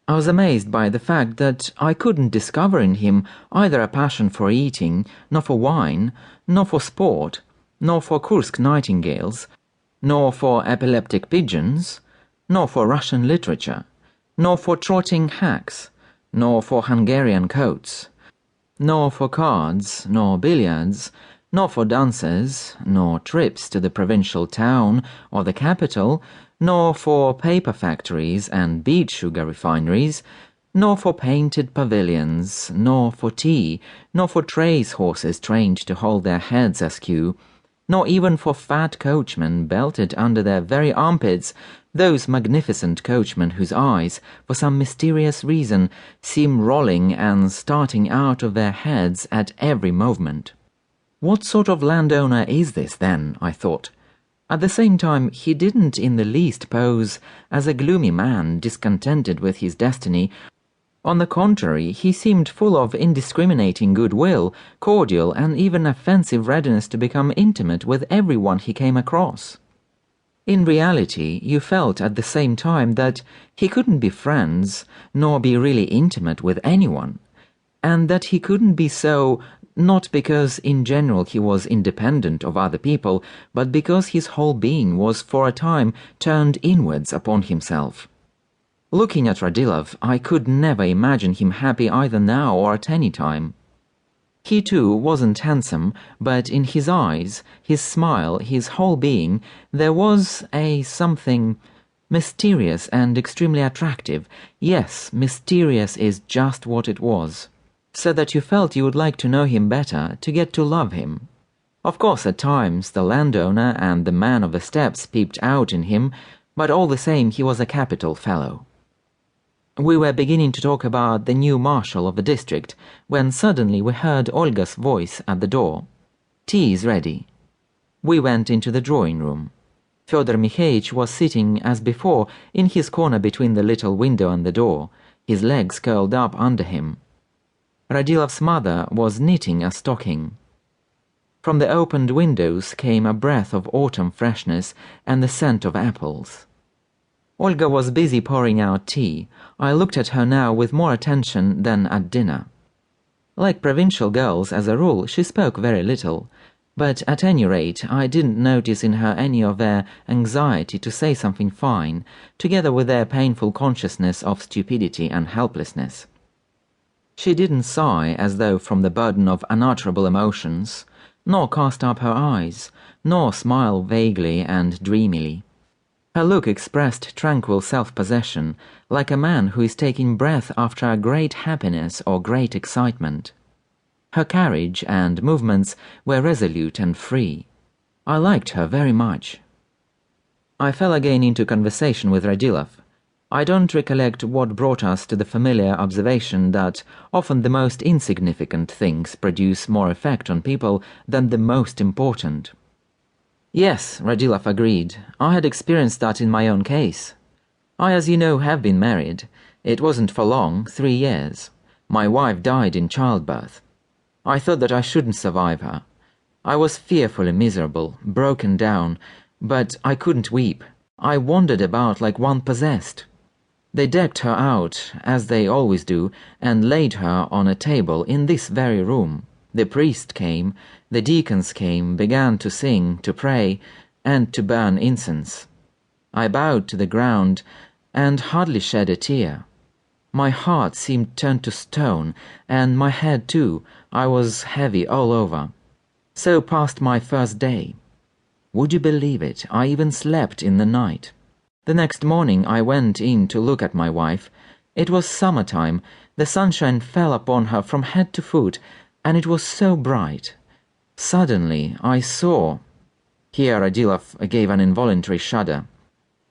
I was amazed by the fact that I couldn't discover in him either a passion for eating, nor for wine, nor for sport, nor for Kursk nightingales, nor for epileptic pigeons, nor for Russian literature, nor for trotting hacks, nor for Hungarian coats, nor for cards, nor billiards, nor for dances, nor trips to the provincial town or the capital, nor for paper factories and beet sugar refineries, nor for painted pavilions, nor for tea, nor for trace horses trained to hold their heads askew, nor even for fat coachmen belted under their very armpits, those magnificent coachmen whose eyes, for some mysterious reason, seem rolling and starting out of their heads at every movement. What sort of landowner is this, then? I thought. At the same time, he didn't in the least pose as a gloomy man discontented with his destiny. On the contrary, he seemed full of indiscriminating goodwill, cordial and even offensive readiness to become intimate with everyone he came across. In reality, you felt at the same time that he couldn't be friends, nor be really intimate with anyone, and that he couldn't be so, not because in general he was independent of other people, but because his whole being was for a time turned inwards upon himself. Looking at Radilov, I could never imagine him happy either now or at any time. He too wasn't handsome, but in his eyes, his smile, his whole being, there was a something mysterious and extremely attractive. Yes, mysterious is just what it was. So that you felt you would like to know him better, to get to love him. Of course, at times, the landowner and the man of the steppes peeped out in him, but all the same he was a capital fellow. We were beginning to talk about the new marshal of the district, when suddenly we heard Olga's voice at the door. "Tea is ready." We went into the drawing-room. Fyodor Mikhaich was sitting, as before, in his corner between the little window and the door, his legs curled up under him. Radilov's mother was knitting a stocking. From the opened windows came a breath of autumn freshness and the scent of apples. Olga was busy pouring out tea. I looked at her now with more attention than at dinner. Like provincial girls, as a rule, she spoke very little, but at any rate I didn't notice in her any of their anxiety to say something fine, together with their painful consciousness of stupidity and helplessness. She didn't sigh as though from the burden of unutterable emotions, nor cast up her eyes, nor smile vaguely and dreamily. Her look expressed tranquil self-possession, like a man who is taking breath after a great happiness or great excitement. Her carriage and movements were resolute and free. I liked her very much. I fell again into conversation with Radilov. I don't recollect what brought us to the familiar observation that often the most insignificant things produce more effect on people than the most important. Yes, Radilov agreed. I had experienced that in my own case. I, as you know, have been married. It wasn't for long, 3 years. My wife died in childbirth. I thought that I shouldn't survive her. I was fearfully miserable, broken down, but I couldn't weep. I wandered about like one possessed. They decked her out, as they always do, and laid her on a table in this very room. The priest came, the deacons came, began to sing, to pray, and to burn incense. I bowed to the ground, and hardly shed a tear. My heart seemed turned to stone, and my head too. I was heavy all over. So passed my first day. Would you believe it, I even slept in the night. The next morning I went in to look at my wife. It was summertime. The sunshine fell upon her from head to foot, and it was so bright. Suddenly I saw... Here Radilov gave an involuntary shudder.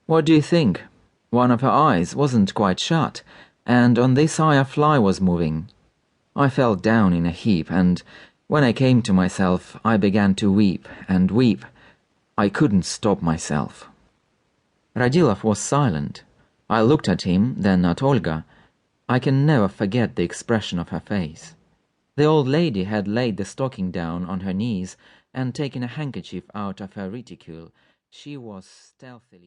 What do you think? One of her eyes wasn't quite shut, and on this eye a fly was moving. I fell down in a heap, and when I came to myself I began to weep and weep. I couldn't stop myself. Radilov was silent. I looked at him, then at Olga. I can never forget the expression of her face. The old lady had laid the stocking down on her knees and taken a handkerchief out of her reticule. She was stealthily